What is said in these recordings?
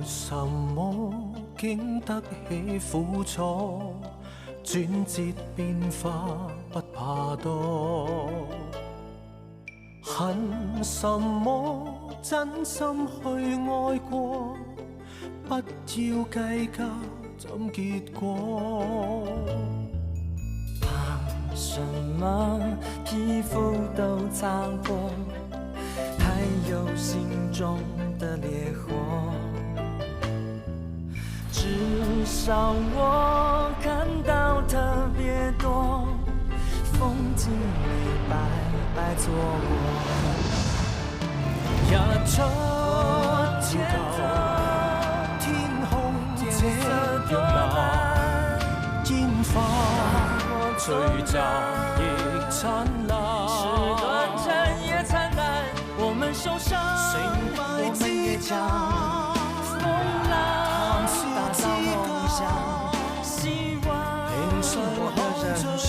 什麼經得起苦楚？轉折變化不怕多。恨什麼？真心去愛過，不要計較怎結果。怕什麼？皮膚都擦過，還有心中的烈火。至少我看到特別多風景沒白白錯過。日出天空這樣藍，煙花聚集亦燦爛。時短暫也燦爛，我們受傷，我們也將風浪打造夢想，希望生活的人生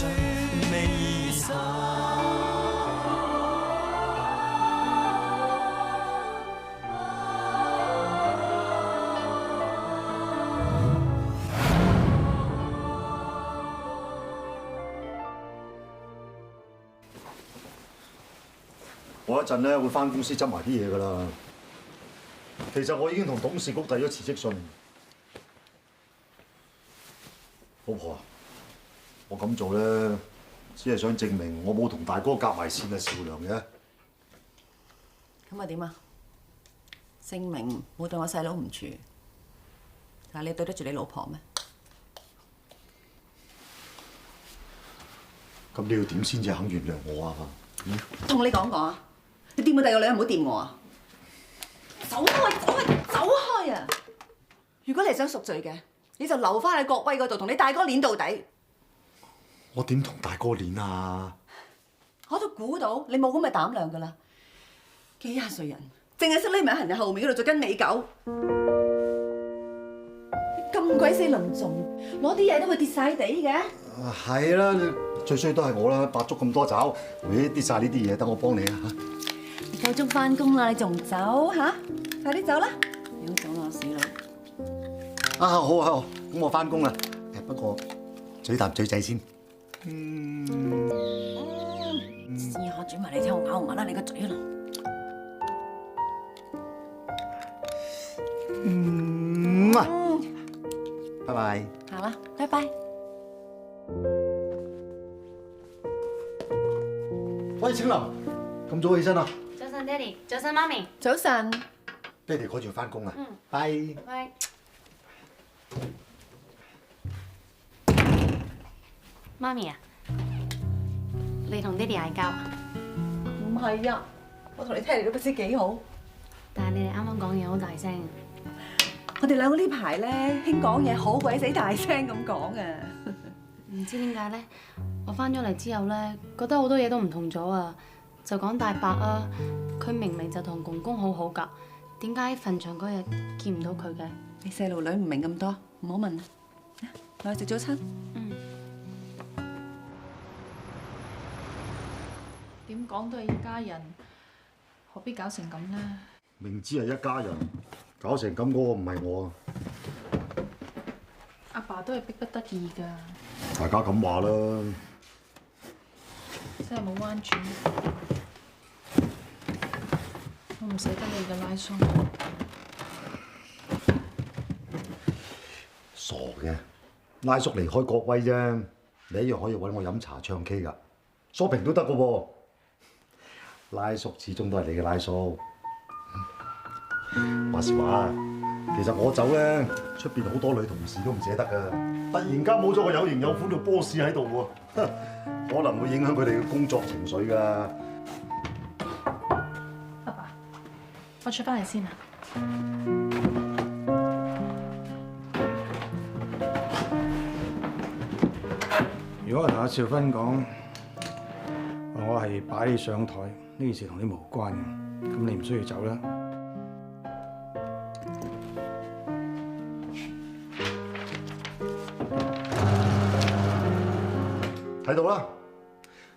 沒遺憾。我一陣咧會返公司執埋啲嘢㗎啦。其實我已經同董事局遞咗辭職信。老婆，我咁做咧，只係想證明我冇同大哥夾埋線啊，少良嘅。咁啊點啊？證明冇對我細佬唔住，但係你對得住你老婆咩？咁你要點先至肯原諒我啊？同你講過啊！你掂我第二個女人唔好掂我啊！走開，走開，走開啊！如果你係想贖罪嘅，你就留翻喺國威嗰度同你大哥練到底。我點同大哥練啊？我都估到你冇咁嘅膽量㗎啦！幾廿歲人，淨係識匿埋喺人哋後面嗰度做跟尾狗，咁鬼死論重，攞啲嘢都會跌晒地嘅。係啦，最衰都係我啦，百足咁多爪，跌晒呢啲嘢，等我幫你啊嚇！你夠鐘翻工啦，你仲唔走嚇？快啲走啦！你好走啦，死佬！啊好啊好，咁我翻工啦。不過嘴啖嘴仔先。試下煮埋你聽我咬唔咬啦你個嘴啦！拜拜。行啦，拜拜。喂，青林，咁早起身啊？早晨，爹哋。早晨，媽咪。早晨。爹哋趕住翻工啊。嗯。拜。拜。媽咪啊，你同爹哋嗌交啊？唔係啊，我同你聽嚟都不知幾好。但係你哋啱啱講嘢好大聲。我哋兩個呢排咧興講嘢好鬼死大聲咁講啊！唔知點解咧？我翻咗嚟之後咧，覺得好多嘢都唔同咗啊！就講大伯啊，佢明明就同公公好好㗎，點解墳場嗰日見唔到佢嘅？你細路女唔明咁多，唔好問啦。落去食早餐。嗯。點講都係一家人，何必搞成咁呢？明知係一家人，搞成咁嗰個唔係我啊！阿爸都係逼不得已㗎。大家咁話啦。真係冇彎轉。我唔捨得你嘅拉松。傻嘅，拉叔離開國威啫，你一樣可以揾我飲茶唱 K 㗎，shopping都得㗎喎。拉叔始終都係你嘅拉叔。話時話，其實我走咧，出邊好多女同事都唔捨得㗎。突然間冇咗個有型有款嘅 boss 喺度喎，可能會影響佢哋嘅工作情緒㗎。阿爸，我出翻嚟先啊。如果同阿少芬講，我係擺你上台，呢件事同你無關嘅，咁你唔需要走啦。睇到啦，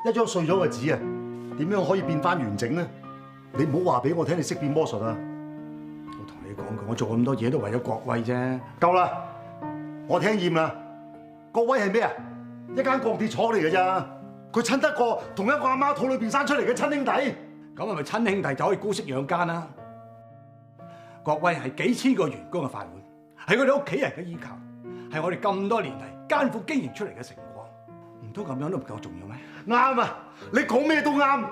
一張碎咗嘅紙啊，點樣可以變翻完整咧？你唔好話俾我聽，你識變魔術啊！我同你你講過，我做咁多嘢都為咗國威啫。夠啦，我聽厭啦。國威係咩啊？一間鋼鐵廠嚟嘅咋？佢親得過同一個阿媽肚裏邊生出嚟嘅親兄弟？咁係咪親兄弟就可以姑息養奸啦？國威係幾千個員工嘅飯碗，係佢哋屋企人嘅依靠，係我哋咁多年嚟艱苦經營出嚟嘅成果，唔通咁樣都唔夠重要咩？啱啊！你講咩都啱，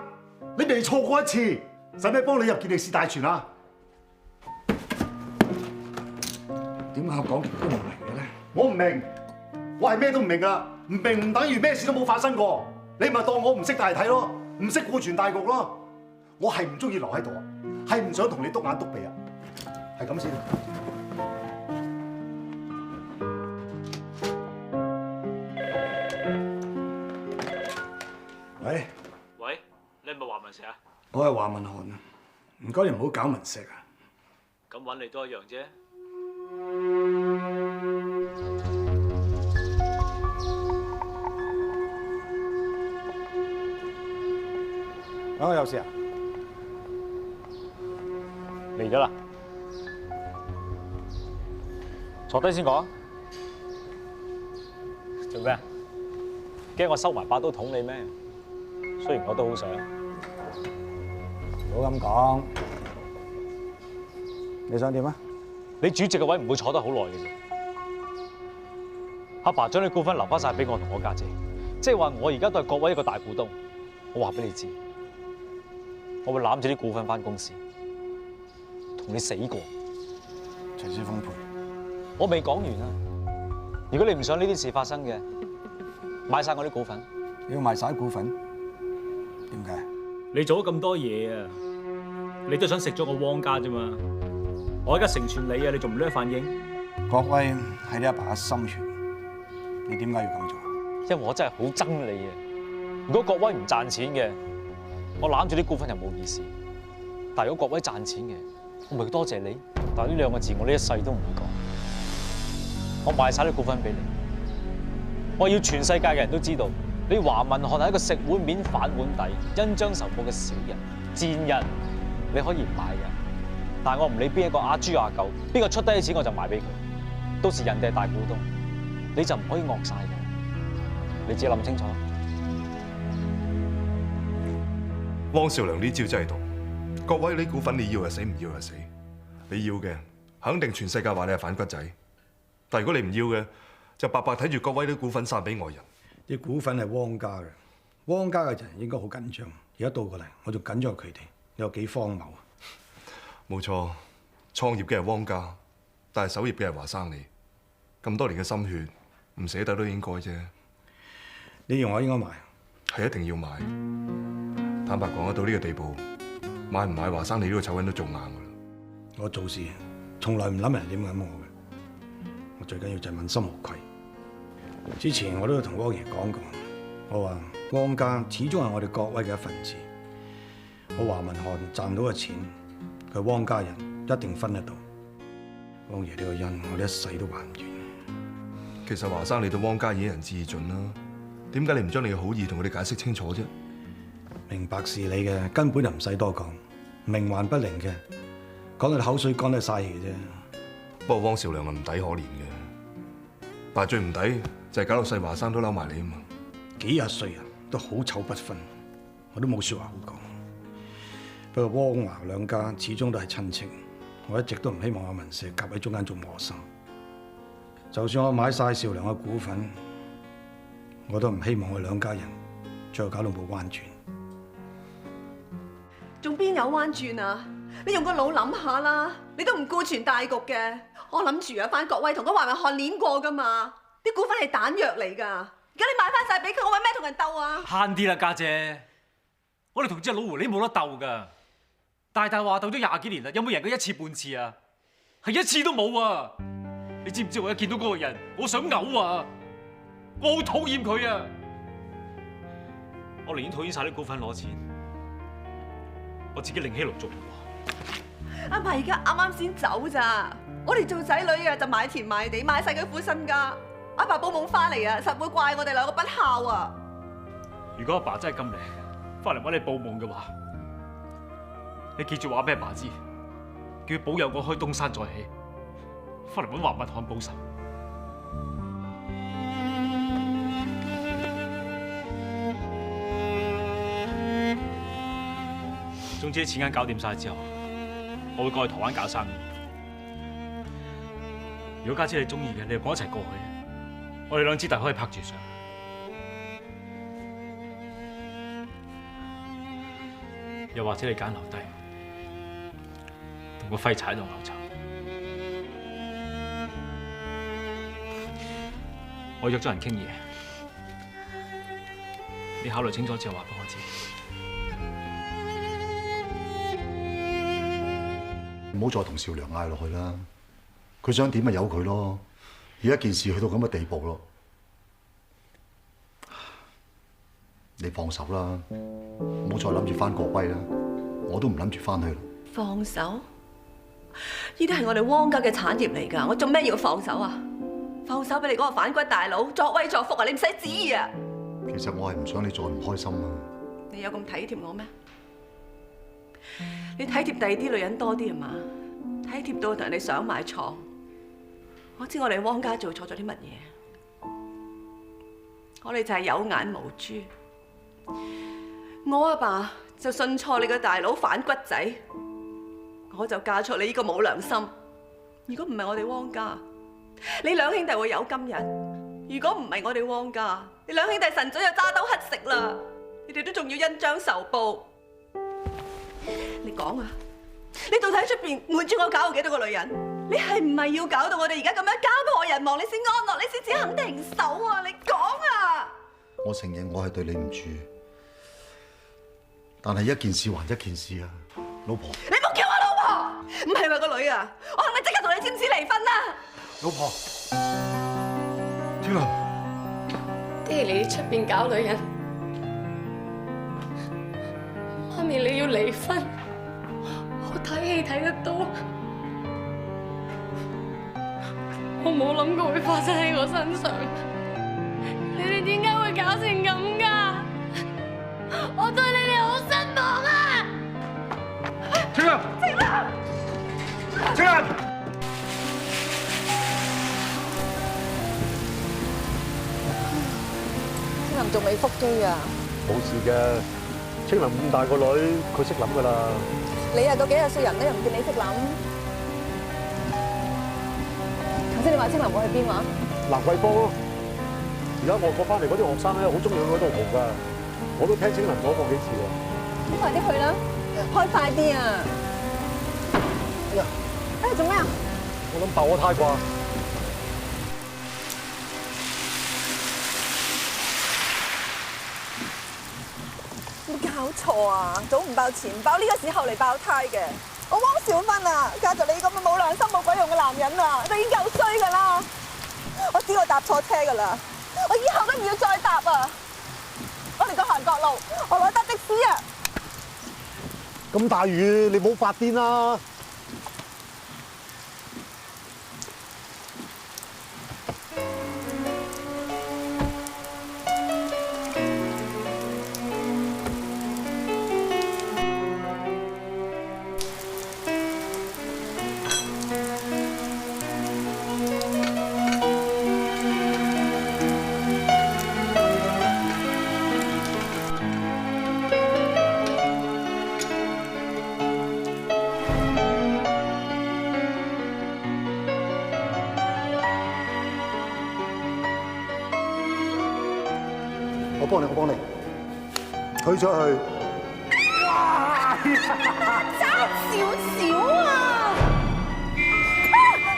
你未錯過一次，使唔使幫你入健力士大全啊？點解我講極都唔明嘅咧？我唔明，我係咩都唔明啊！唔明唔等於咩事都冇發生過。你咪當我唔識大體咯，唔識顧全大局咯。我係唔中意留喺度啊，係唔想同你篤眼篤鼻啊，係咁先。喂，喂，你係咪華文石啊？我係華文漢啊，唔該你唔好搞文石啊。咁揾你都一樣啫。等我有事啊？嚟咗啦，坐低先講。做咩啊？驚我收埋把刀捅你咩？雖然我都好想。唔好咁講，你想點啊？你主席嘅位唔會坐得好耐嘅啫。阿爸將啲股份留翻晒俾我同我家姐，即係話我而家都係國威一個大股東。我話俾你知，我會攬住啲股份翻公司，同你死過。隨時奉陪。我未講完啊！如果你唔想呢啲事發生嘅，買晒我啲股份。你要賣晒股份？點解？你做咗咁多嘢啊，你都想食咗我汪家啫嘛？我而家成全你啊，你仲唔叻反應？國威係你阿爸嘅心血，你點解要咁做？因為我真係好憎你啊！如果國威唔賺錢嘅，我攬住啲股份就冇意思。但係如果國威賺錢嘅，我咪多謝你。但係呢兩個字我呢一世都唔會講。我賣晒啲股份俾你，我要全世界嘅人都知道，你華文漢係一個食碗面反碗底、恩將仇報嘅小人、賤人。你可以唔買嘅，但係我唔理邊一個阿豬阿狗，邊個出低啲錢我就賣俾佢。到時人哋係大股東，你就唔可以惡晒嘅。你自己諗清楚。汪兆良呢招真係毒，國威呢股份你要就死，唔要就死。你要嘅肯定全世界話你係反骨仔，但如果你唔要嘅，就白白睇住國威啲股份散俾外人。啲股份係汪家嘅，汪家嘅人應該好緊張。而家倒過嚟，我仲緊張過佢哋，有幾荒謬啊！冇錯，創業嘅係汪家，但係守業嘅係華生你。咁多年嘅心血，唔捨得都應該啫。你認為我應該賣？係一定要買。坦白講，到呢個地步，買唔買華生你呢個醜人都做硬噶啦。我做事從來唔諗人點諗我嘅，我最緊要就係問心無愧。之前我都同汪爺講過，我話汪家始終係我哋國威嘅一份子。我華文漢賺到嘅錢，佢汪家人一定分得到。汪爺呢個恩，我哋一世都還唔完。其實華生你對汪家已經仁至義盡啦，點解你唔將你嘅好意同佢哋解釋清楚啫？明白事理嘅根本就唔使多講，冥頑不靈嘅講到口水乾都係嘥氣嘅啫。不過汪兆良係唔抵可憐嘅，但係最唔抵就係搞到細華生都嬲埋你啊嘛！幾廿歲人都好醜不分，我都冇説話好講。不過汪華兩家始終都係親戚，我一直都唔希望阿文石夾喺中間做磨心。就算我買晒兆良嘅股份，我都唔希望我兩家人最後搞到冇彎轉。仲邊有彎轉啊？你用個腦諗下啦，你都唔顧全大局嘅。我諗住啊，翻國威同嗰華文漢練過噶嘛，啲股份係彈藥嚟噶。而家你買翻晒俾佢，我揾咩同人鬥啊？慳啲啦，家姐，我哋同隻老狐狸冇得鬥噶。大話鬥咗20幾年啦，有冇贏過一次半次啊？係一次都冇啊！你知唔知我一見到嗰個人，我想嘔啊！我好討厭佢啊！我寧願討厭晒啲股份攞錢，我自己另起爐灶。阿爸而家啱啱先走咋，我哋做仔女啊就買田買地，買晒佢副身家。阿爸報夢翻嚟啊，實會怪我哋兩個不孝啊！如果阿爸真係咁靚，翻嚟揾你報夢嘅話，你記住話俾阿爸知，叫佢保佑我可以東山再起，翻嚟揾華文漢報仇。總之啲錢銀搞掂晒之後，我會過去台灣搞生意。如果家姐你中意嘅，你就跟我一齊過去，我哋兩姊弟可以拍住上。又或者你揀留低，同個廢柴喺度牛臭。我約咗人傾嘢，你考慮清楚之後話俾我知。唔好再同少良嗌落去啦，佢想點咪由佢咯。而家件事去到咁嘅地步咯，你放手啦，唔好再諗住翻國威啦，我都唔諗住翻去啦。放手？呢啲係我哋汪家嘅產業嚟㗎，我做咩要放手啊？放手俾你嗰個反骨大佬作威作福啊！你唔使旨意啊！其實我係唔想你再唔開心啊。你有咁體貼我咩？你體貼第二啲女人多啲啊嘛？體貼到同人哋上埋床。我知我哋汪家做錯咗啲乜嘢，我哋就係有眼無珠。我阿爸就信錯你個大佬反骨仔，我就嫁錯你呢個冇良心。如果唔係我哋汪家，你兩兄弟會有今日；如果唔係我哋汪家，你兩兄弟晨早就揸刀乞食啦。你哋都仲要恩將仇報。你講啊，你到底喺出邊瞞住我搞過幾多個女人？你係唔係要搞到我哋而家咁樣家破人亡，你先安樂，你先至肯停手啊？你講啊！我承認我係對你唔住，但係一件事還一件事啊，老婆。你冇叫我老婆，唔係話個女啊！我係咪即刻同你簽紙離婚啊？老婆，青林，爹哋你出邊搞女人，媽咪你要離婚，我睇戲睇得多，我冇諗過會發生喺我身上。你哋點解會搞成咁㗎？我對你哋好失望啊！青林，青林，青林。青林仲未覆機啊！冇事嘅，青林咁大個女，佢識諗㗎啦。你啊，個幾廿歲人咧，又唔見你識諗。頭先你話青林會去邊話？蘭桂坊咯。而家外國翻嚟嗰啲學生咧，好中意去嗰度蒲㗎。我都聽青林講過幾次啊。咁快啲去啦，開快啲啊！哎呀！哎，做咩啊？我諗爆我胎啩。搞錯啊！早唔爆前爆，呢個時候嚟爆胎嘅。我汪小芬啊，嫁咗你咁嘅冇良心冇鬼用嘅男人啊，就已經夠衰噶啦！我知我搭錯車噶啦，我以後都唔要再搭啊！我哋個行角路，我攞搭的士啊！咁大雨，你唔好發癲啦！我幫你，推出去。哇！差少少啊！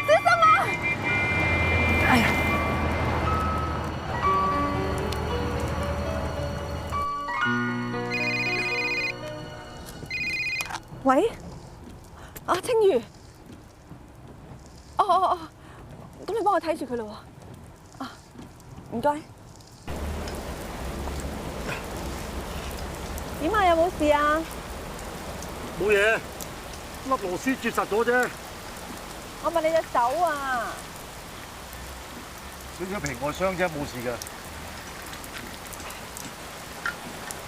小心啊！哎呀！喂，啊，青瑜。哦，咁你幫我睇住佢啦喎。啊，唔該。點啊？有冇事啊？冇嘢，粒螺絲結實咗啫。我問你隻手啊。少少皮外傷啫，冇事嘅。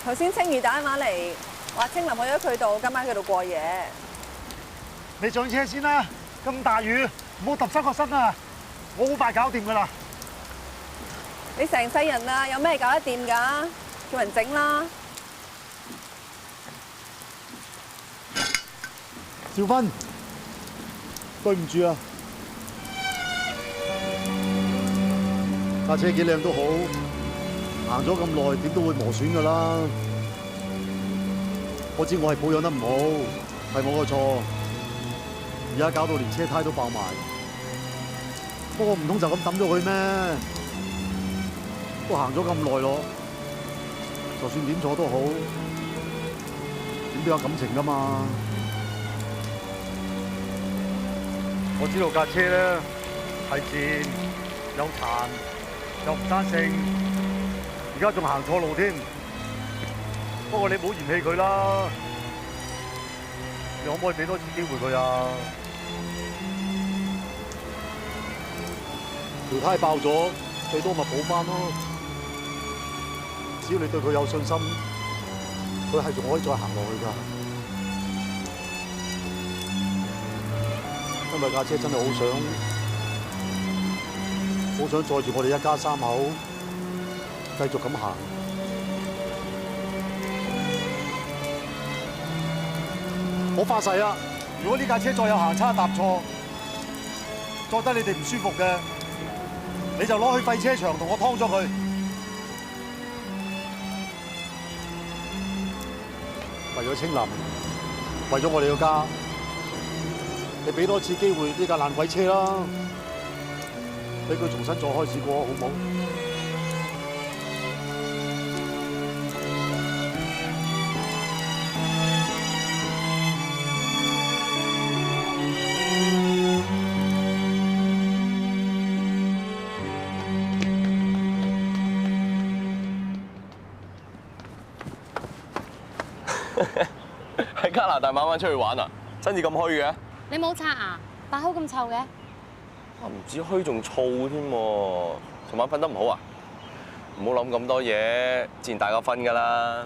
頭先青怡打電話嚟，話青林去咗佢度，今晚佢度過夜。你上車先啦，咁大雨，唔好揼濕個身啊！我好快搞掂噶啦。你成世人啊，有咩搞得掂㗎？叫人整啦。少芬，對唔住啊，架車幾靚都好，行咗咁耐，點都會磨損㗎啦。我知我係保養得唔好，係我個錯，而家搞到連車胎都爆埋。不過唔通就咁抌咗佢咩？都行咗咁耐咯，就算點錯都好，點都有感情㗎嘛。我知道架車咧係賤，有殘，又唔生性，而家仲行錯路添。不過你唔好嫌棄佢啦，你可唔可以俾多次機會佢啊？條胎爆咗，最多咪補翻咯。只要你對佢有信心，佢係仲可以再行落去㗎。因為架車真係好想載住我哋一家三口繼續咁行。我發誓啊！如果呢架車再有行差踏錯，覺得你哋唔舒服嘅，你就攞去廢車場同我劏咗佢。為咗清林，為咗我哋個家。你俾多次機會呢架爛鬼車啦，俾佢重新再開始過，好唔好？喺加拿大晚晚出去玩啊，真至咁虛嘅？你冇刷牙，把口咁臭嘅？唔止虛仲燥添喎！尋晚瞓得唔好啊？唔好諗咁多嘢，自然大覺瞓㗎啦。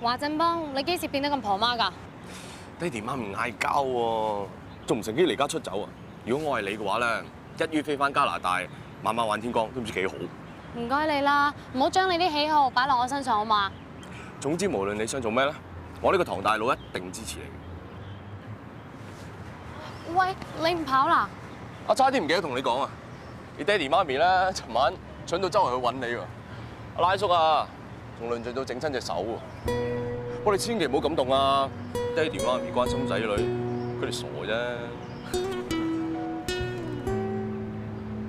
華振邦，你幾時變得咁婆媽㗎？爹哋媽咪嗌交喎，仲唔乘機離家出走啊？如果我係你嘅話咧，一於飛翻加拿大，晚晚玩天光，都唔知幾好。唔該你啦，唔好將你啲喜好擺落我身上好嘛？總之無論你想做咩咧，我呢個唐大佬一定支持你。喂，你唔跑啦？我差啲唔記得同你講啊！你爹哋媽咪咧，尋晚搶到周圍去揾你喎。阿拉叔啊，仲論盡到整親隻手喎。我哋千祈唔好感動啊！爹哋媽咪關心仔女，佢哋傻啫。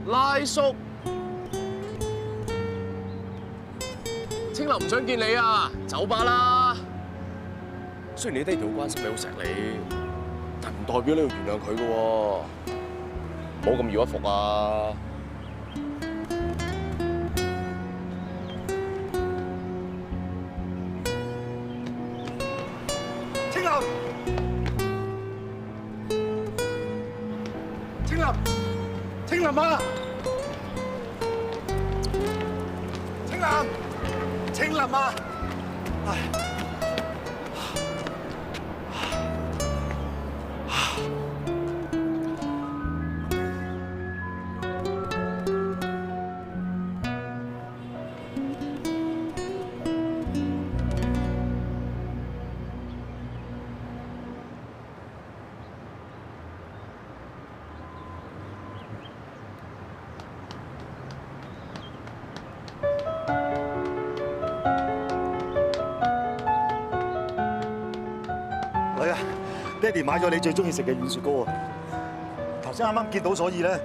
拉叔，清流唔想見你啊，走吧啦！雖然你爹哋好關心你，好錫你，但唔代表你要原諒佢嘅喎，唔好咁易屈服啊！清林，清林，清林啊！清林，清林啊！唉。女啊，爹哋買咗你最中意食嘅軟雪糕啊！頭先啱啱見到，所以咧，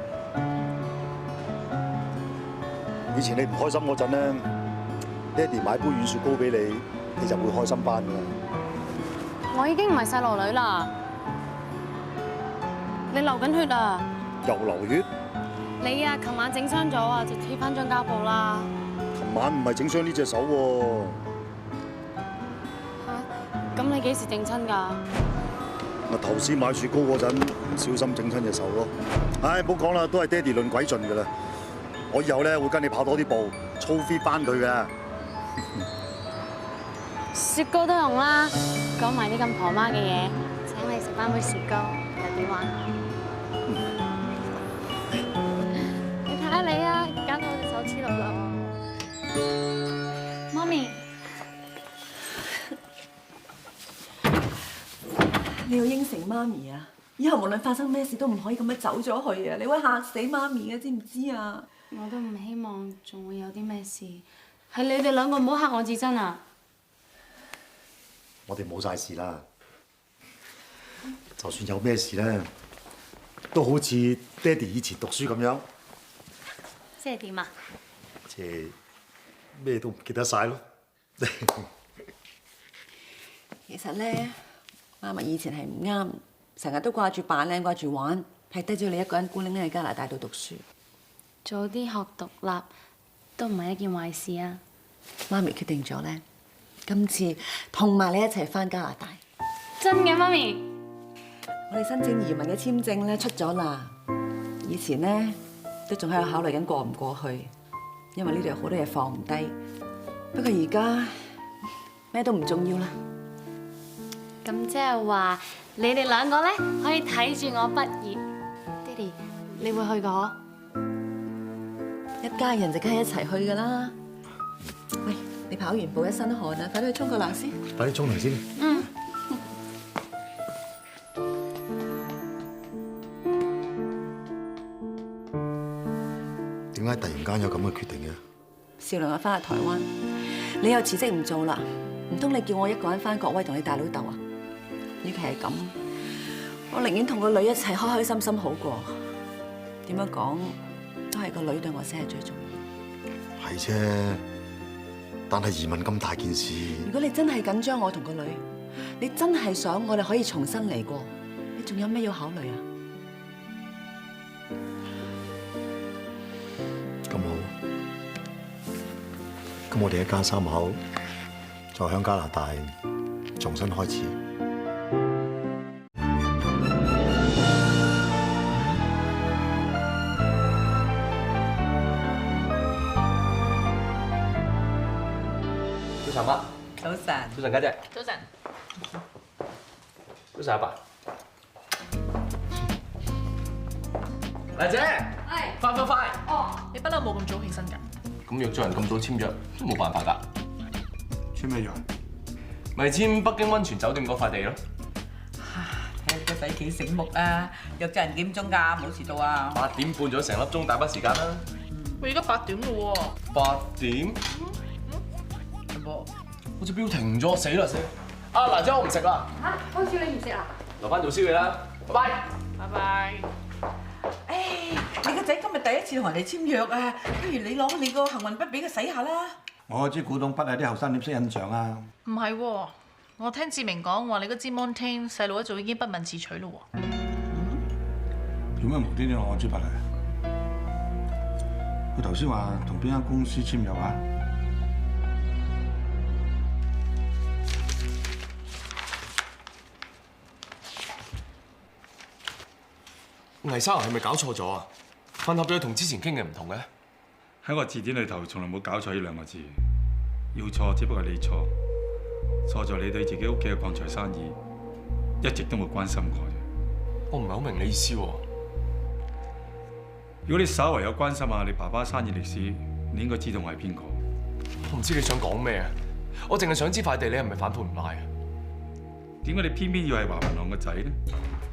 以前你唔開心嗰陣咧，爹哋買杯軟雪糕俾你，你就會開心翻噶啦。我已經唔係細路女啦，你流緊血啊！又流血？你啊，琴晚整傷咗啊，就貼翻張膠布啦。琴晚唔係整傷呢隻手喎。咁你幾時整親㗎？我頭先買雪糕嗰陣唔小心整親隻手咯。唉，唔好講啦，都係爹哋論鬼盡㗎啦。我以後咧會跟你跑多啲步，操 fit 翻佢㗎。雪糕都用啦，講埋啲咁婆媽嘅嘢，請你食翻晚去時光有幾玩？你睇下你啊，搞到我隻手黐笠笠。媽咪，你要應承媽咪啊！以後無論發生咩事都唔可以咁樣走咗去啊！你會嚇死媽咪嘅，知唔知啊？我都唔希望仲會有啲咩事，係你哋兩個唔好嚇我至真啊！我哋冇晒事啦，就算有咩事咧，都好似爹哋以前讀書咁樣，即係點啊？即係咩都唔記得晒咯。其實咧，媽咪以前係唔啱，成日都掛住扮靚，掛住玩，係低咗你一個人孤零零喺加拿大度讀書。早啲學獨立都唔係一件壞事啊！媽咪決定咗咧，今次同埋你一齊返加拿大。真嘅，媽咪。我哋申請移民嘅簽證咧出咗啦，以前咧都仲喺度考慮緊過唔過去，因為呢度有好多嘢放唔低。不過而家咩都唔重要啦。咁即係話，你哋兩個咧可以睇住我畢業。爹哋，你會去㗎嗬？一家人就梗係一齊去㗎啦。喂，你跑完步一身汗啊，快啲去沖個涼先。快啲沖涼先。嗯。點解突然間有咁嘅決定嘅？少良又翻去台灣，你又辭職唔做啦，唔通你叫我一個人翻國威同你大佬鬥啊？與其係咁，我寧願同個女一齊開開心心好過。點樣講都係個女對我先係最重要。係啫，但係移民咁大件事。如果你真係緊張我同個女，你真係想我哋可以重新嚟過，你仲有咩要考慮啊？咁好，咁我哋一家三口再響加拿大重新開始。早晨媽。早晨。早晨家姐。早晨。早晨阿爸。麗姐。係。快！哦，你不嬲冇咁早起身㗎。咁約咗人咁早簽約，都冇辦法㗎。簽咩約？咪簽北京溫泉酒店嗰塊地咯。睇下個仔幾醒目啊！約咗人幾點鐘㗎？冇遲到啊8點半咗成粒鐘，大把時間啦。喂，而家8點嘞喎。8點？係噃。我隻錶停咗，死啦！啊，嗱，姐我唔食啦。嚇，開始你唔食啦？留翻做宵夜啦，拜拜。拜拜。你個仔今日第一次同人哋簽約啊，不如你攞你個幸運筆俾佢洗下啦。我支古董筆啊，啲後生點識欣賞啊？唔係喎，我聽志明講話你嗰支 Montaigne 細路一早已經不問自取咯喎。做咩無端端攞我支筆嚟？佢頭先話同邊間公司簽約啊？魏生係咪搞錯咗啊？混合咗同之前傾嘅唔同嘅。喺我字典裏頭從來冇搞錯呢兩個字，要錯只不過係你錯，錯在你對自己屋企嘅鋼材生意一直都冇關心過啫。我唔係好明你意思喎。如果你稍為有關心下你爸爸生意歷史，你應該知道我係邊個。我唔知你想講咩啊！我淨係想知塊地你係咪反叛唔賴啊？點解你偏偏要係華文郎個仔呢？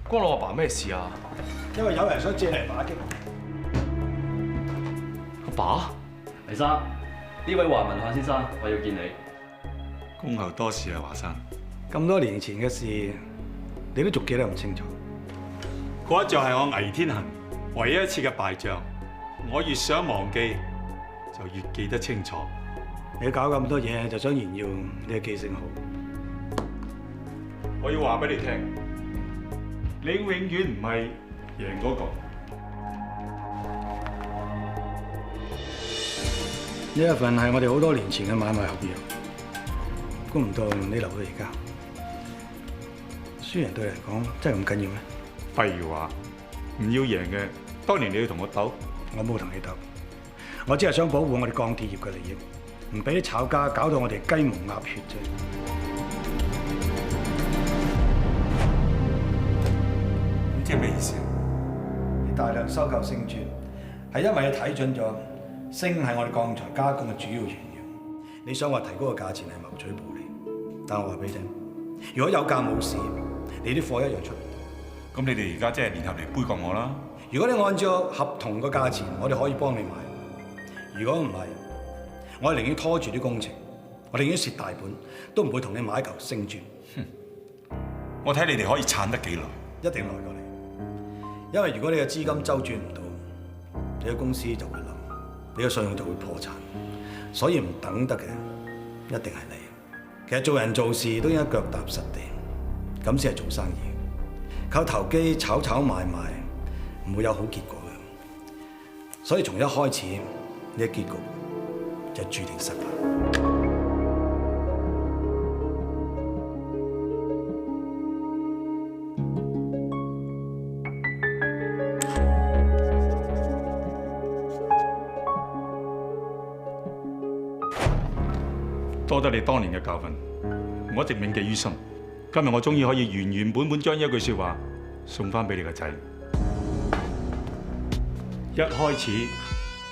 關我阿爸咩事啊？因為有人想借嚟打擊阿爸。黎生，呢位華文夏先生，我要見你。恭候多事啊，華生。咁多年前嘅事，你都仲記得咁清楚？嗰一仗係我魏天恒唯一一次嘅敗仗，我越想忘記，就越記得清楚。你搞咁多嘢，就想炫耀你嘅記性好。我要話俾你聽，你永遠唔係贏嗰個。呢一份係我哋好多年前嘅買賣合約，估唔到你留到而家。輸贏對你嚟講真係咁緊要咩？譬如話唔要贏嘅，當年你要同我鬥，我冇同你鬥，我只係想保護我哋鋼鐵業嘅利益，唔俾啲炒家搞到我哋雞毛鴨血啫。即係咩意思啊？你大量收購星磚，係因為你睇準咗鋅係我哋鋼材加工嘅主要原料。你想話提高個價錢係謀取暴利，但我話俾你聽，如果有價冇市，你啲貨一樣出唔到。咁你哋而家即係聯合嚟杯葛我啦？如果你按照合同個價錢，我哋可以幫你買；如果唔係，我哋寧願拖住啲工程，我哋寧願蝕大本，都唔會同你買一嚿星磚。我睇你哋可以撐得幾耐？一定耐過你，因為如果你嘅資金周轉唔到，你嘅公司就會冧，你嘅信用就會破產。所以唔等得嘅，一定係你。其實做人做事都應該腳踏實地，咁先係做生意。靠投機炒炒賣賣，唔會有好結果嘅。所以從一開始，你嘅結局就注定失敗。多得你當年嘅教訓，我一直銘記於心。今日我終於可以原原本本將一句説話送翻俾你個仔。一開始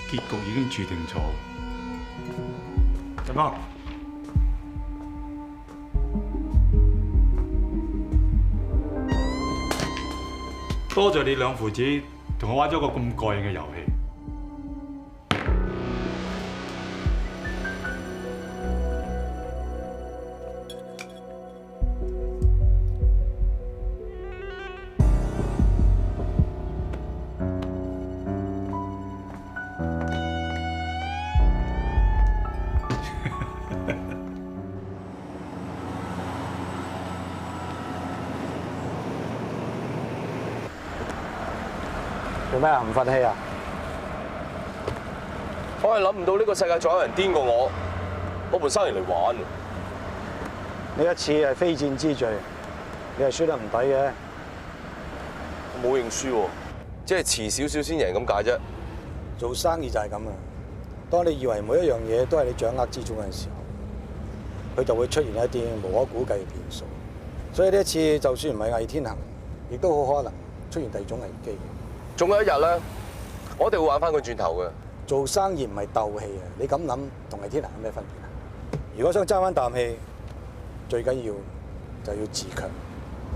結局已經注定咗。振邦，多謝你兩父子同我玩咗個咁過癮嘅遊戲。做咩啊？唔忿氣啊？我係諗唔到呢個世界仲有人癲過我，攞盤生意嚟玩。呢一次係非戰之罪，你係輸得唔抵嘅。我冇認輸喎，即係遲少少先贏咁解啫。做生意就係咁啊！當你以為每一樣嘢都係你掌握之中嘅時候，佢就會出現一啲無可估計嘅變數。所以呢一次就算唔係魏天行，亦都好可能出現第二種危機。仲有一日咧，我哋會玩翻佢轉頭嘅。做生意唔係鬥氣啊！你咁諗同魏天行有咩分別啊？如果想爭翻啖氣，最緊要就要自強。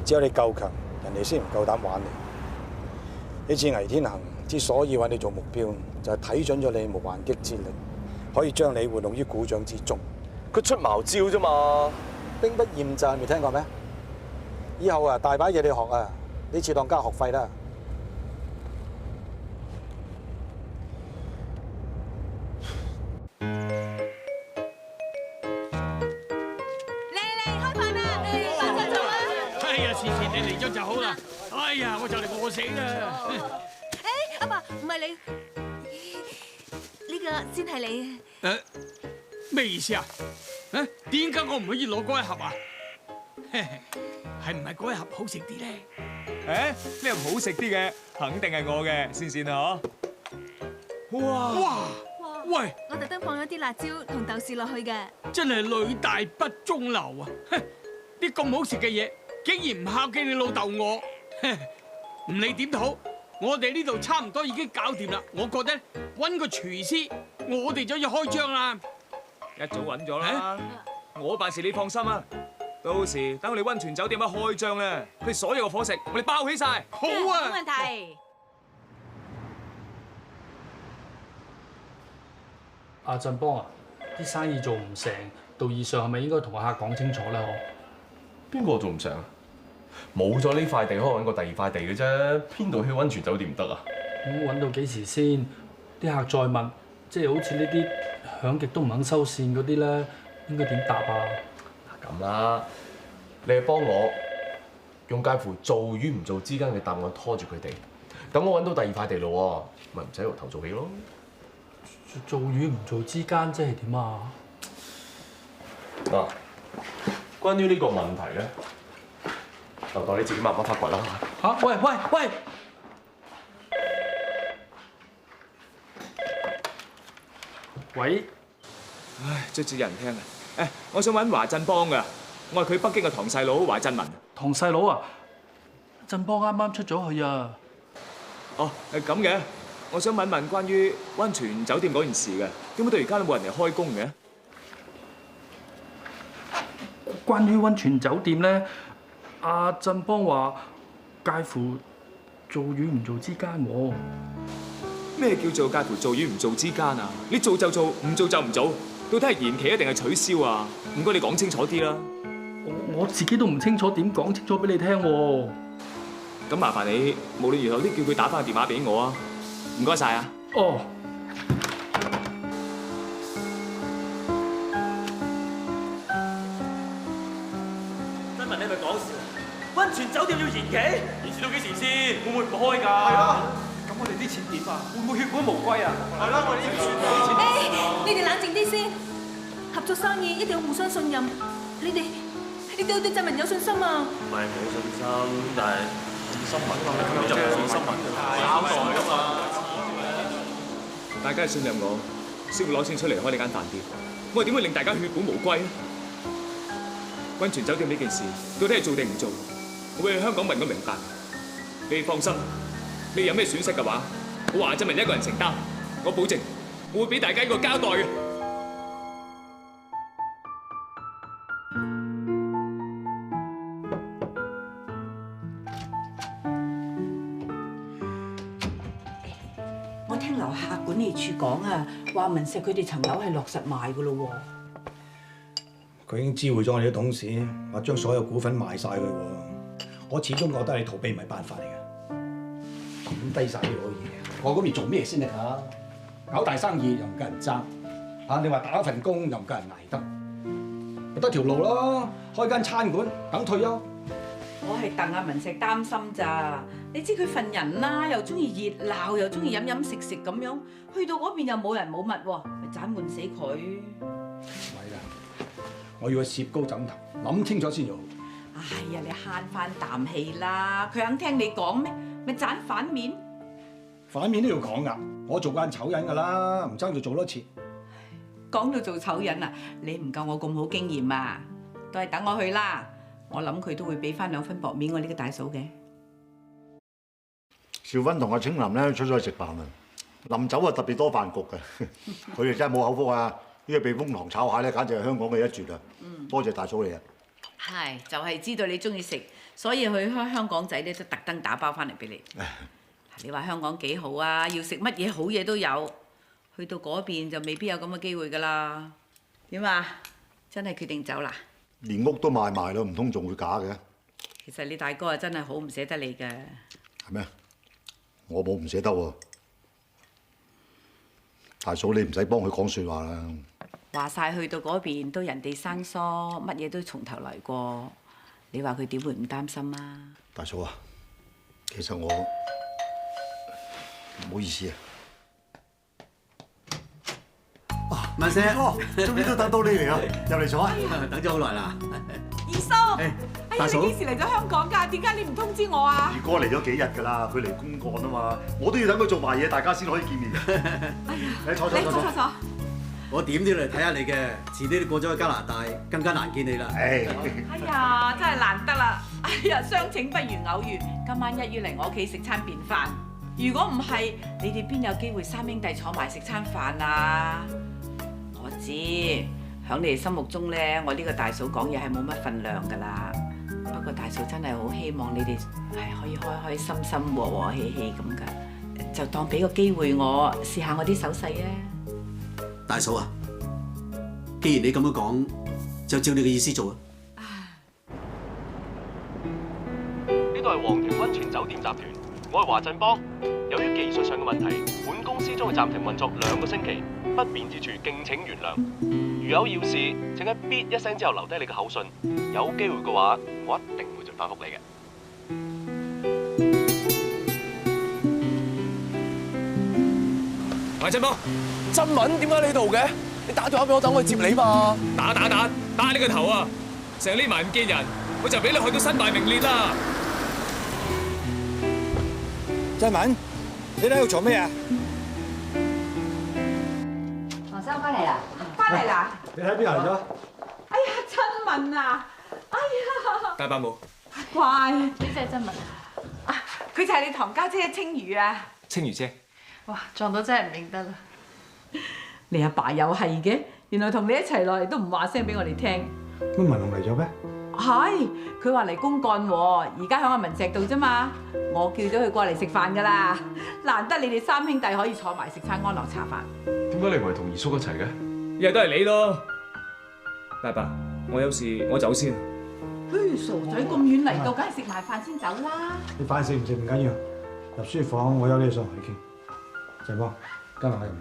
只有你夠強，人哋先唔夠膽玩你。呢次魏天行之所以揾你做目標，就係睇準咗你無還擊之力，可以將你玩弄於股掌之中。佢出茅招啫嘛，兵不厭詐，未聽過咩？以後啊，大把嘢你學啊！呢次當交學費啦。你嚟咗就好啦！哎呀，我就嚟餓死啦！誒，阿爸，唔係你，呢個先係你。咩意思啊？點解我唔可以攞嗰一盒啊？係唔係嗰一盒好食啲咧？呢盒好食啲嘅，肯定係我嘅，先先啊！哇！喂，我特登放咗啲辣椒同豆豉落去嘅。真係女大不中留啊！啲咁好食嘅嘢，竟然唔孝敬你老豆我，唔理點都好，我哋呢度差唔多已經搞掂啦。我覺得揾個廚師，我哋就要開張啦。一早揾咗啦，我辦事你放心啊。到時等我哋溫泉酒店一開張咧，佢所有嘅伙食我哋包起晒。好啊，冇問題。阿振邦啊，啲生意做唔成，道義上係咪應該同個客講清楚咧？邊個做唔成啊？冇咗呢塊地，可以揾個第二塊地嘅啫。邊度去溫泉酒店唔得啊？咁揾到幾時先？啲客再問，即係好似呢啲響極都唔肯收線嗰啲咧，應該點答啊？咁啦，你係幫我用介乎做與唔做之間嘅答案拖住佢哋，等我揾到第二塊地咯，咪唔使由頭做起咯。做與唔做之間即係點啊？嗱，關於呢個問題咧，就當你自己慢慢發掘啦。嚇！喂！喂！唉，卒之有人聽啊！我想揾華振邦㗎，我係佢北京嘅堂細佬華振文。堂細佬啊！振邦啱啱出咗去啊！哦，係咁嘅。我想問問關於溫泉酒店嗰件事嘅，點解到而家都冇人嚟開工嘅？關於溫泉酒店咧，阿振邦話介乎做與唔做之間喎。咩叫做介乎做與唔做之間啊？你做就做，唔做就唔做，到底係延期一定係取消啊？唔該你講清楚啲啦。我自己都唔清楚點講清楚俾你聽喎。咁麻煩你無論如何都叫佢打翻個電話俾我啊！唔該晒啊！哦。新聞你係咪講笑？溫泉酒店要延期，延遲到幾時先？會唔會唔開㗎？係咯。咁我哋啲錢點啊？會唔會血本無歸啊？係咯，我哋啲錢。你哋冷靜啲先，合作生意一定要互相信任。你哋要對振文有信心啊！唔係冇信心，但係新聞啊，你就冇信新聞搞耐㗎嘛。大家係信任我，先會攞錢出嚟開呢間飯店。我點會令大家血本無歸咧？溫泉酒店呢件事到底係做定唔做？我會去香港問個明白。你哋放心，你有咩損失嘅話，我華振文一個人承擔。我保證，我會俾大家一個交代嘅。我聽樓下管理處講啊，話文石佢哋層樓係落實賣㗎咯喎。佢已經知會咗我哋啲董事，話將所有股份賣晒佢喎。我始終覺得你逃避唔係辦法嚟嘅。抌低晒呢個嘢，我嗰邊做咩先得㗎？搞大生意又唔夠人爭，你話打份工又唔夠人捱得，咪得條路咯，開間餐館等退休。我係戥阿文石擔心咋，你知佢份人啦，又中意熱鬧，又中意飲飲食食咁樣，去到嗰邊又冇人冇物喎，咪盞悶死佢。唔係啦，我要去攝高枕頭，諗清楚先好。哎呀，你慳翻啖氣啦，佢肯聽你講咩？咪盞反面。反面都要講㗎，我做慣醜人㗎啦，唔爭就做多次。講到做醜人啊，你唔夠我咁好經驗啊，都係等我去啦。我諗佢都會俾翻2分薄面我呢個大嫂嘅。兆芬同阿青林咧出咗去食飯啊，臨走啊特別多飯局嘅，佢哋真係冇口福啊！呢個避風塘炒蟹咧，簡直係香港嘅一絕啊！多謝大嫂你啊！係，就係知道你中意食，所以去開香港仔咧都特登打包翻嚟俾你。你話香港幾好啊？要食乜嘢好嘢都有，去到嗰邊就未必有咁嘅機會㗎啦。點啊？真係決定走啦？連屋都賣埋咯，唔通仲會假嘅？其實你大哥啊，真係好唔捨得你㗎。係咩？我冇唔捨得喎。大嫂你唔使幫佢講説話啦。話晒去到嗰邊都人哋生疏，乜嘢都從頭嚟過。你話佢點會唔擔心啊？大嫂啊，其實我唔好意思啊。文石，終於都等到你嚟啦，入嚟坐啊！等咗好耐啦。二叔，哎呀，大嫂你幾時嚟咗香港㗎？點解你唔通知我啊？二哥嚟咗幾日㗎啦，佢嚟公幹啊嘛，我都要等佢做埋嘢，大家先可以見面。你坐。我點都要嚟睇下你嘅，遲啲你過咗去加拿大，更加難見你啦。哎呀，真係難得啦！哎呀，相請不如偶遇，今晚一於嚟我屋企食餐便飯。如果唔係，你哋邊有機會3兄弟坐埋食餐飯啊？我知，喺你哋心目中咧，我呢個大嫂講嘢係冇乜份量㗎啦。不過大嫂真係好希望你哋係可以開開心心、和和氣氣咁㗎，就當俾個機會我試下我啲手勢啊！大嫂啊，既然你咁樣講，就照你嘅意思做啊。呢度係皇庭溫泉酒店集團，我係華振邦。由於技術上嘅問題，本公司將會暫停運作2個星期，不便之處敬請原諒。如有要事，請喺咇一聲之後留低你嘅口信，有機會嘅話，我一定會盡快覆你嘅。華振邦，振文點解你喺度嘅？你打電話俾我，等我去接你嘛。打你個頭啊！成日匿埋唔見人，我就俾你去到身敗名裂啦！振文，你喺度做咩啊？黃生翻嚟啦！翻嚟啦！你喺邊嚟咗？哎呀，振文啊！哎呀，大伯母，乖，呢隻振文。佢就係你堂家姐青魚啊！青魚姐，哇，撞到真係唔認得啦！你阿爸又係嘅，原來同你一齊落嚟都唔話聲俾我哋聽。乜文龍嚟咗咩？係，佢話嚟公幹喎，而家喺阿文石度啫嘛。我叫咗佢過嚟食飯㗎啦。難得你哋三兄弟可以坐埋食餐安樂茶飯。點解你唔係同二叔一齊嘅？日日都係你咯。大伯，我有事，我走先。傻仔咁遠嚟到，梗係食埋飯先走啦。你飯食唔食唔緊要，入書房我有啲嘢想同你傾。鄭波，跟埋我入嚟。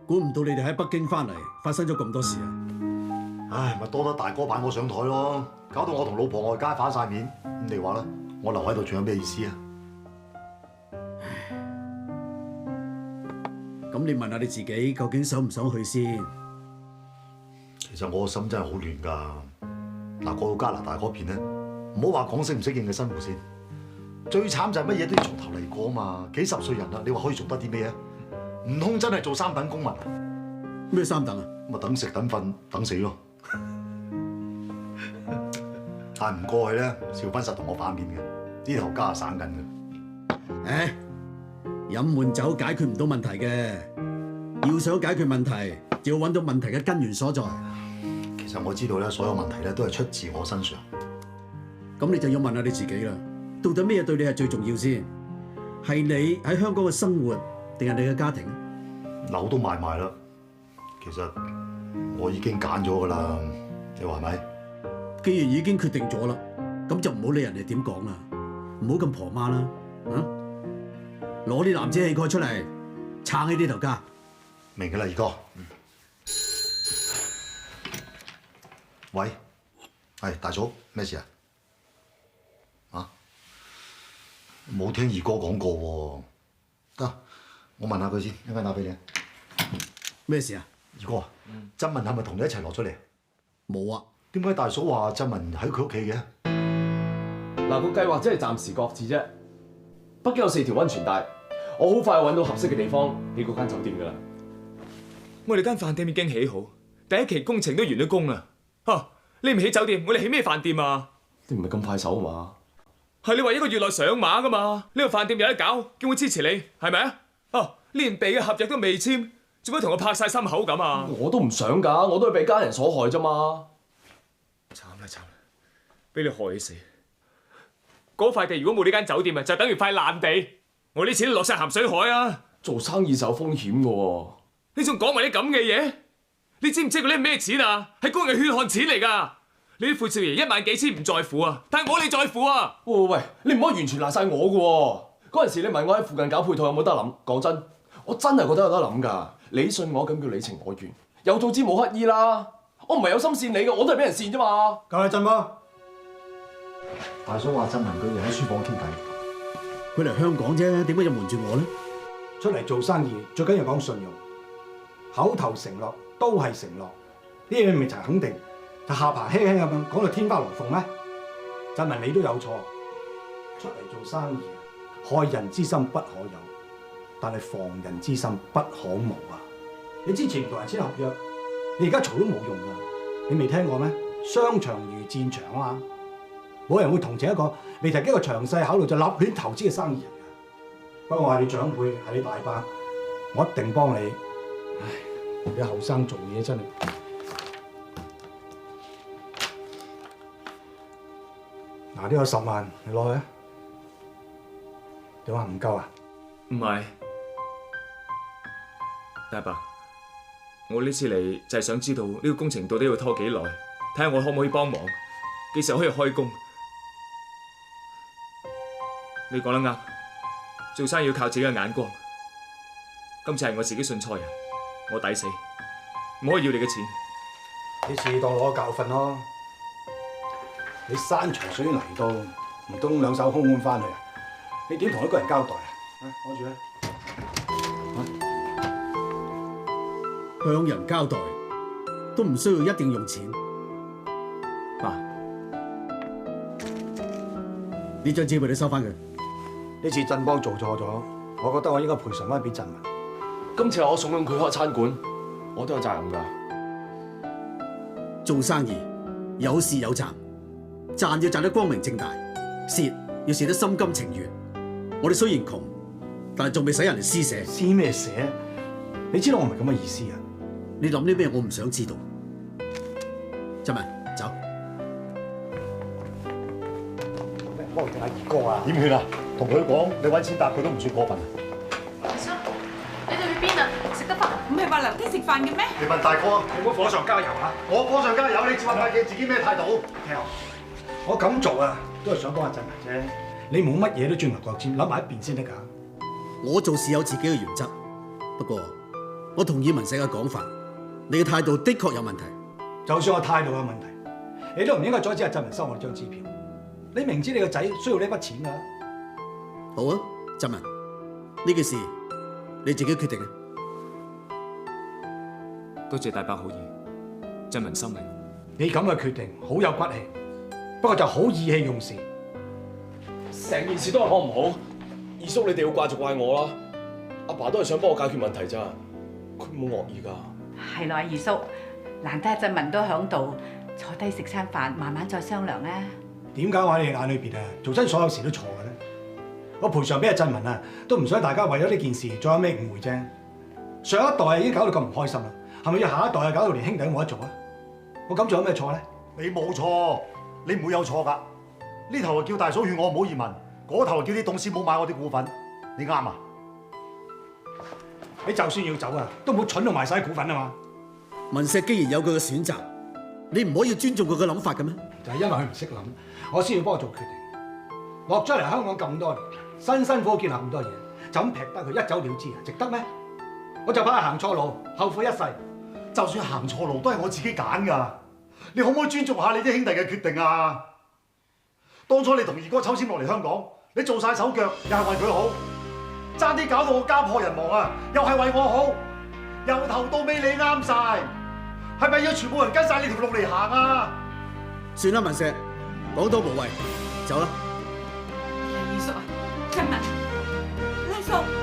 估唔到你哋喺北京翻嚟，發生咗咁多事啊！唉，咪多得大哥擺我上台咯，搞到我同老婆外街反晒面。咁你話啦，我留喺度仲有咩意思啊？咁你問下你自己，究竟想唔想去先？其實我個心真係好亂㗎。嗱，過到加拿大嗰邊咧，唔好話講適唔適應嘅生活先，最慘就係乜嘢都要從頭嚟過啊嘛！幾十歲人啦，你話可以做得啲咩啊？唔通真係做三等公民？咩三等啊？咪等食等瞓等死咯！但唔過去咧，少斌實同我反面嘅，呢頭家係省緊嘅。唉，飲悶酒解決唔到問題嘅，要想解決問題，就要揾到問題嘅根源所在。其實我知道咧，所有問題咧都係出自我身上。咁你就要問下你自己啦，到底咩對你係最重要先？係你喺香港嘅生活，定係你嘅家庭？樓都賣埋啦，其實我已經揀咗㗎啦，你話係咪？既然已經決定咗啦，咁就唔好理人哋點講啦，唔好咁婆媽啦，啊！攞啲男子氣概出嚟，撐起呢頭家。明㗎啦，二哥。喂，係大嫂，咩事啊？啊？冇聽二哥講過喎。得，我問下佢先，一陣間打俾你。咩事啊？二哥，振文係咪同你一齊落咗嚟？冇啊。點解大嫂話振文喺佢屋企嘅？嗱，個計劃真係暫時擱置啫。北京有4條溫泉帶，我好快揾到合適嘅地方起嗰間酒店㗎啦。我哋間飯店已經起好，第一期工程都完咗工啦。嚇，你唔起酒店，我哋起咩飯店啊？你唔係咁快手嘛？係你話1個月內上馬㗎嘛？呢個飯店有得搞，叫我支持你，係咪啊？哦，連備嘅合約都未簽，做乜同我拍晒心口咁啊？我都唔想㗎，我都係被家人所害啫嘛。慘啦，俾你害死！嗰塊地如果冇呢間酒店啊，就等於塊爛地，我啲錢都落晒鹹水海啊！做生意就有風險㗎喎。你仲講埋啲咁嘅嘢？你知唔知嗰啲係咩錢啊？係工人嘅血汗錢嚟㗎！你啲富少爺1萬幾千唔在乎啊，但係我哋在乎啊！喂，你唔可以完全賴晒我㗎喎。嗰陣時你問我喺附近搞配套有冇得諗，講真，我真係覺得有得諗㗎。你信我咁叫你情我願，有早知冇乞兒啦。我唔係有心善你嘅，我都係俾人善啫嘛。夠啦，振波。大嫂話振文佢哋喺書房傾偈，佢嚟香港啫，點解要瞞住我咧？出嚟做生意最緊要講信用，口頭承諾都係承諾，呢嘢咪就係肯定，就下巴輕輕咁樣講到天花龍鳳咩？振文你都有錯，出嚟做生意，害人之心不可有，但係防人之心不可無啊！你之前唔同人簽合約，你而家嘈都冇用噶，你未聽過咩？商場如戰場啊嘛，冇人會同情一個未提經過詳細考慮就立亂投資嘅生意人嘅。不過我係你長輩，係你大伯，我一定幫你。唉，你後生做嘢真係。嗱，呢個10萬，你攞去啊？點啊？唔夠啊？唔係，大伯，我呢次嚟就係想知道呢個工程到底要拖幾耐，睇下我可唔可以幫忙，幾時可以開工。你講得啱，做生意要靠自己嘅眼光。今次係我自己信錯人，我抵死，唔可以要你嘅錢。呢次當攞個教訓咯。你山長水遠嚟到，唔通兩手空空翻去啊？你點同一個人交代啊？攞住啦。向人交代都唔需要一定用錢。嗱，呢張紙俾你收翻佢。呢次振邦做錯咗，我覺得我應該賠償翻俾振文。今次係我慫恿佢開餐館，我都有責任㗎。做生意有市有賺，賺要賺得光明正大，蝕要蝕得心甘情願。我哋雖然窮，但係仲未使人哋施捨。施咩捨？你知道我唔係咁嘅意思啊！你諗啲咩？我唔想知道。振文，走。幫我叫阿二哥啊！點勸啊？同佢講，你揾錢搭佢都唔算過分啊！阿叔，你哋去邊啊？食得飯？唔係話留低食飯嘅咩？你問大哥啊！你唔好火上加油啊！我火上加油，你照下睇自己咩態度？聽我咁做啊，都係想幫阿振文啫。你冇乜嘢都鑽牛角尖，諗埋一邊先得㗎。我做事有自己嘅原則，不過我同意文石嘅講法，你嘅態度的確有問題。就算我態度有問題，你都唔應該阻止阿振文收我張支票。你明知你個仔需要呢筆錢㗎。好啊，振文，呢件事你自己決定啊。多謝大伯好意，振文心領。你咁嘅決定好有骨氣，不過就好意氣用事。成件事都係我唔好，二叔你哋要怪就怪我啦。阿爸都係想幫我解決問題咋，佢冇惡意㗎。係咯，二叔，難得阿振文都響度，坐低食餐飯，慢慢再商量啊。點解我喺你眼裏邊啊，做真所有事都錯嘅咧？我賠償俾阿振文啊，都唔想大家為咗呢件事再有咩誤會啫。上一代已經搞到咁唔開心啦，係咪要下一代啊搞到連兄弟都冇得做啊？我咁做有咩錯咧？你冇錯，你唔會有錯㗎。呢頭叫大嫂勸我唔好移民，嗰頭叫啲董事冇買我啲股份，你啱啊？你就算要走啊，都唔好蠢到賣晒股份啊嘛！文石既然有佢嘅選擇，你唔可以尊重佢嘅諗法嘅咩？就係因為佢唔識諗，我先要幫佢做決定。落咗嚟香港咁多年，辛辛苦苦建立咁多嘢，就咁劈得佢一走了之啊？值得咩？我就怕佢行錯路，後悔一世。就算行錯路，都係我自己揀㗎。你可唔可以尊重下你啲兄弟嘅決定啊？當初你同二哥抽籤落嚟香港，你做晒手腳，又係為佢好，爭啲搞到我家破人亡啊！又係為我好，由頭到尾你啱晒，係咪要全部人跟晒你條路嚟行啊？算啦，文石，講多無謂，走啦。二叔啊，振文，拉叔。